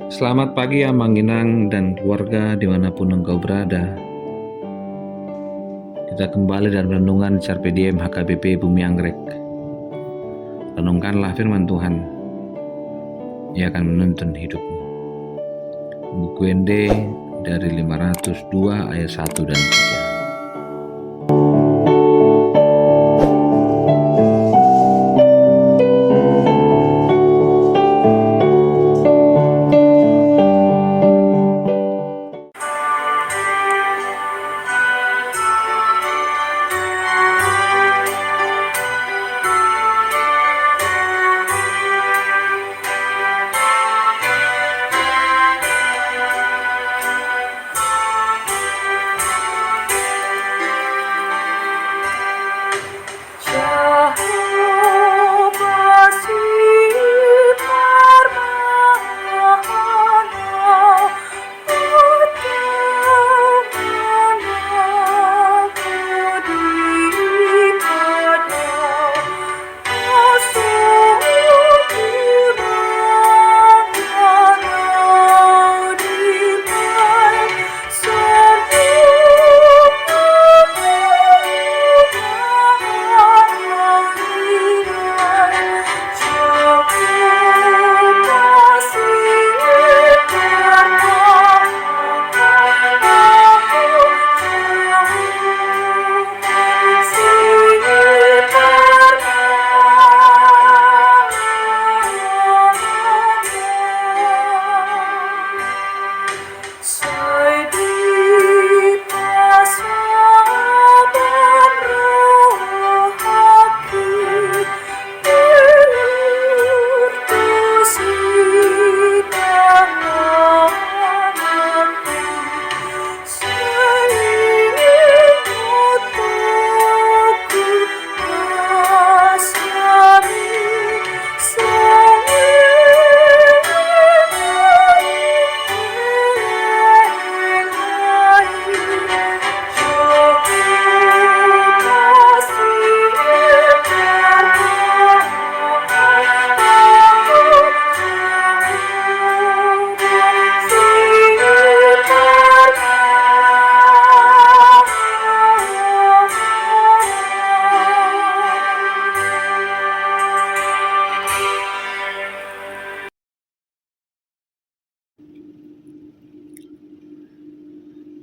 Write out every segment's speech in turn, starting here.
Selamat pagi Amanginang dan keluarga dimanapun engkau berada. Kita kembali dalam renungan Carpe Diem HKBP Bumi Anggrek. Renungkanlah firman Tuhan, Ia akan menuntun hidupmu. Buku ND dari 502 ayat 1 dan 3.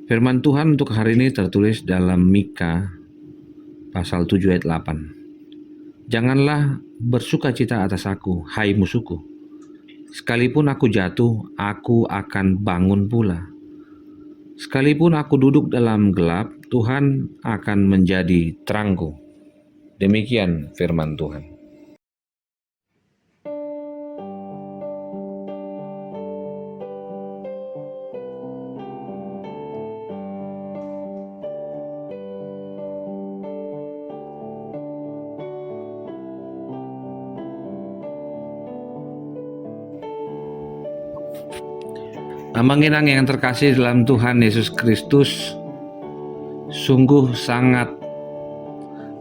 Firman Tuhan untuk hari ini tertulis dalam Mika pasal 7 ayat 8. Janganlah bersukacita atas aku, hai musuhku. Sekalipun aku jatuh, aku akan bangun pula. Sekalipun aku duduk dalam gelap, Tuhan akan menjadi terangku. Demikian firman Tuhan. Amanginang yang terkasih dalam Tuhan Yesus Kristus, sungguh sangat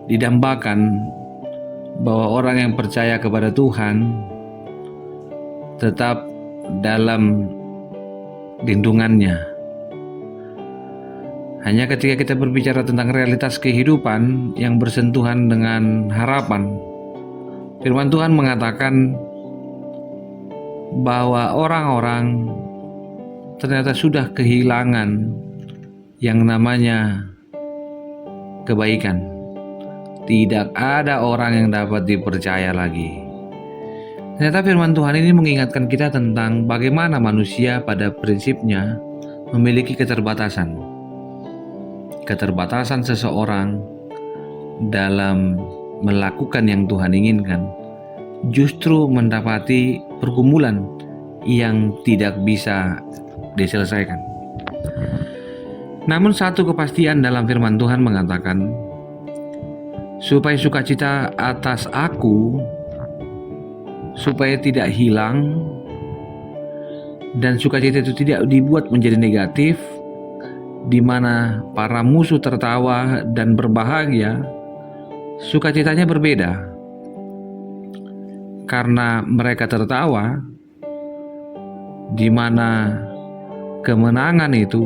didambakan bahwa orang yang percaya kepada Tuhan tetap dalam lindungannya. Hanya ketika kita berbicara tentang realitas kehidupan yang bersentuhan dengan harapan, firman Tuhan mengatakan bahwa orang-orang ternyata sudah kehilangan yang namanya kebaikan. Tidak ada orang yang dapat dipercaya lagi. Ternyata firman Tuhan ini mengingatkan kita tentang bagaimana manusia pada prinsipnya memiliki keterbatasan. Keterbatasan seseorang dalam melakukan yang Tuhan inginkan justru mendapati pergumulan yang tidak bisa diselesaikan. Namun satu kepastian dalam firman Tuhan mengatakan, supaya sukacita atas aku supaya tidak hilang dan sukacita itu tidak dibuat menjadi negatif, di mana para musuh tertawa dan berbahagia. Sukacitanya berbeda. Karena mereka tertawa, di mana kemenangan itu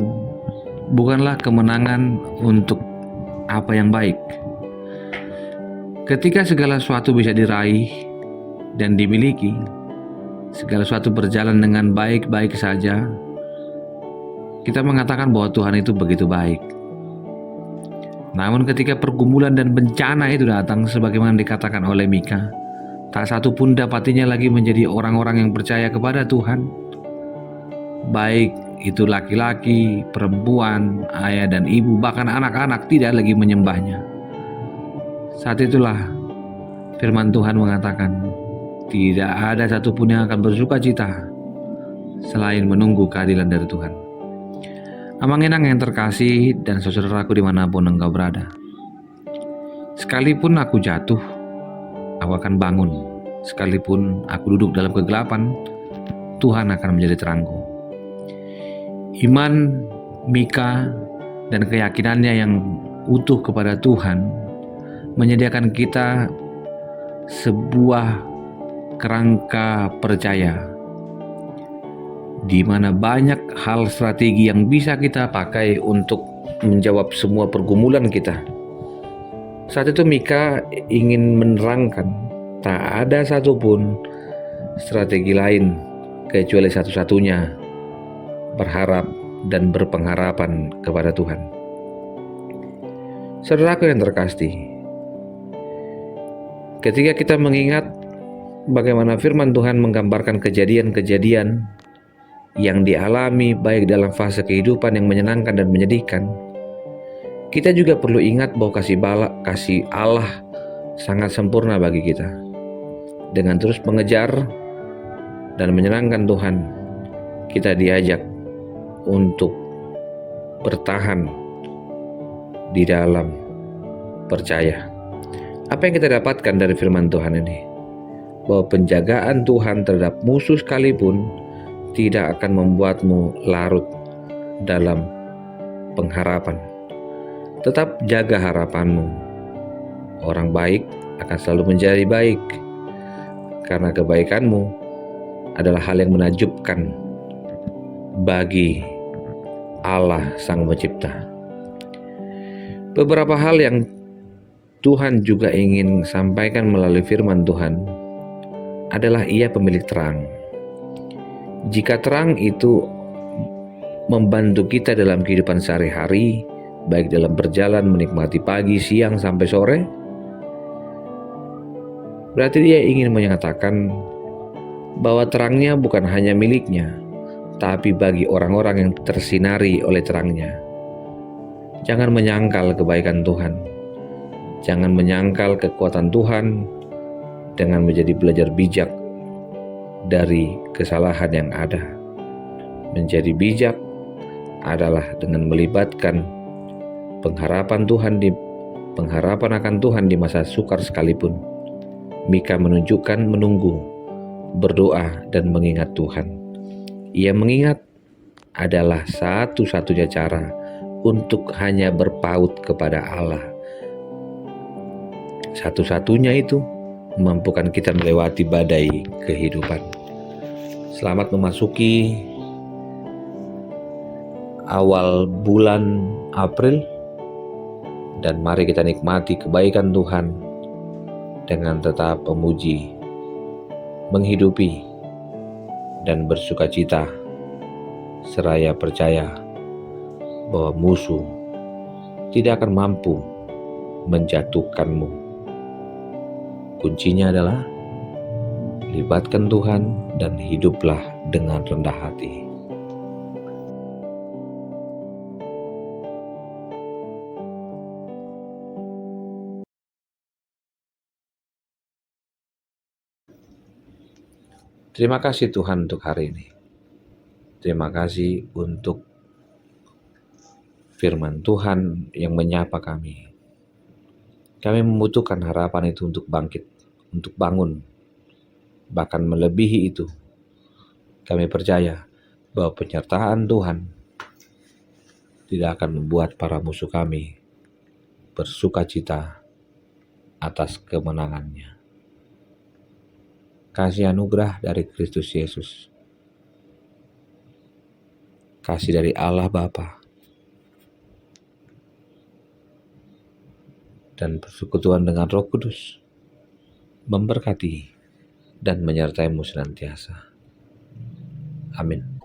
bukanlah kemenangan untuk apa yang baik. Ketika segala sesuatu bisa diraih dan dimiliki, segala sesuatu berjalan dengan baik-baik saja, kita mengatakan bahwa Tuhan itu begitu baik. Namun ketika pergumulan dan bencana itu datang, sebagaimana dikatakan oleh Mika, tak satu pun dapatinya lagi menjadi orang-orang yang percaya kepada Tuhan. Baik itu laki-laki, perempuan, ayah dan ibu, bahkan anak-anak tidak lagi menyembahnya. Saat itulah firman Tuhan mengatakan, tidak ada satupun yang akan bersuka cita selain menunggu keadilan dari Tuhan. Amang-inang yang terkasih dan saudaraku dimanapun engkau berada, sekalipun aku jatuh, aku akan bangun. Sekalipun aku duduk dalam kegelapan, Tuhan akan menjadi terangku. Iman Mika dan keyakinannya yang utuh kepada Tuhan menyediakan kita sebuah kerangka percaya di mana banyak hal strategi yang bisa kita pakai untuk menjawab semua pergumulan kita. Saat itu Mika ingin menerangkan tak ada satupun strategi lain kecuali satu-satunya, berharap dan berpengharapan kepada Tuhan. Saudaraku yang terkasih, ketika kita mengingat bagaimana firman Tuhan menggambarkan kejadian-kejadian yang dialami baik dalam fase kehidupan yang menyenangkan dan menyedihkan, kita juga perlu ingat bahwa kasih Allah sangat sempurna bagi kita. Dengan terus mengejar dan menyenangkan Tuhan, kita diajak untuk bertahan di dalam percaya. Apa yang kita dapatkan dari firman Tuhan ini? Bahwa penjagaan Tuhan terhadap musuh sekalipun tidak akan membuatmu larut dalam pengharapan. Tetap jaga harapanmu. Orang baik akan selalu menjadi baik, karena kebaikanmu adalah hal yang menakjubkan bagi Allah Sang Pencipta. Beberapa hal yang Tuhan juga ingin sampaikan melalui firman Tuhan adalah Ia pemilik terang. Jika terang itu membantu kita dalam kehidupan sehari-hari, baik dalam berjalan, menikmati pagi, siang, sampai sore, berarti Dia ingin menyatakan bahwa terangnya bukan hanya miliknya, tapi bagi orang-orang yang tersinari oleh terangnya. Jangan menyangkal kebaikan Tuhan. Jangan menyangkal kekuatan Tuhan dengan menjadi belajar bijak dari kesalahan yang ada. Menjadi bijak adalah dengan melibatkan pengharapan akan Tuhan di masa sukar sekalipun. Mika menunjukkan menunggu, berdoa dan mengingat Tuhan. Ia mengingat adalah satu-satunya cara untuk hanya berpaut kepada Allah. Satu-satunya itu memampukan kita melewati badai kehidupan. Selamat memasuki awal bulan April, dan mari kita nikmati kebaikan Tuhan dengan tetap memuji, menghidupi, dan bersukacita, seraya percaya bahwa musuh tidak akan mampu menjatuhkanmu. Kuncinya adalah libatkan Tuhan dan hiduplah dengan rendah hati. Terima kasih Tuhan untuk hari ini. Terima kasih untuk firman Tuhan yang menyapa kami. Kami membutuhkan harapan itu untuk bangkit, untuk bangun, bahkan melebihi itu. Kami percaya bahwa penyertaan Tuhan tidak akan membuat para musuh kami bersukacita atas kemenangannya. Kasih anugerah dari Kristus Yesus kasih dari Allah Bapa, dan persekutuan dengan Roh Kudus memberkati dan menyertaimu senantiasa. Amin.